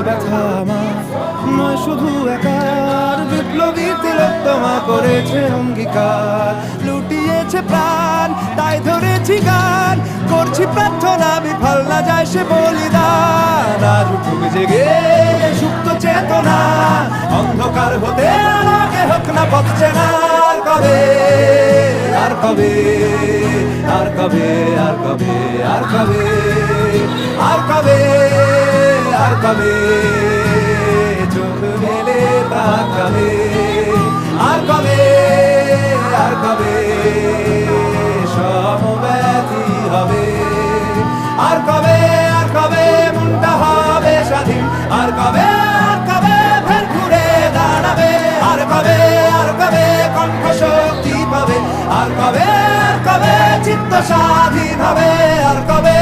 ব্যথা আমার নয় শুধু একার, বিপ্লবী তিলোত্তমা করেছে অঙ্গীকার। লুটিয়েছে প্রাণ তাই ধরেছি গান, করছি প্রার্থনা বিফল না যায় সে বলিদান। আজ উঠুক জেগে সুপ্ত চেতনা, অন্ধকার হতে আলোকে হোক না পথ চেনা। আর কবে, আর কবে, আর কবে, আর কবে, আর কবে, আর কবে, আর কবে চোখ মেলে তাকাবে। আর কবে, আর কবে সমব্যথী হবে। আর কবে, আর কবে মনটা হবে স্বাধীন। আর কবে, আর কবে ফের ঘুরে দাঁড়াবে। আর কবে, আর কবে কণ্ঠ শক্তি পাবে। আর কবে, আর কবে চিত্ত স্বাধীন হবে। আর কবে,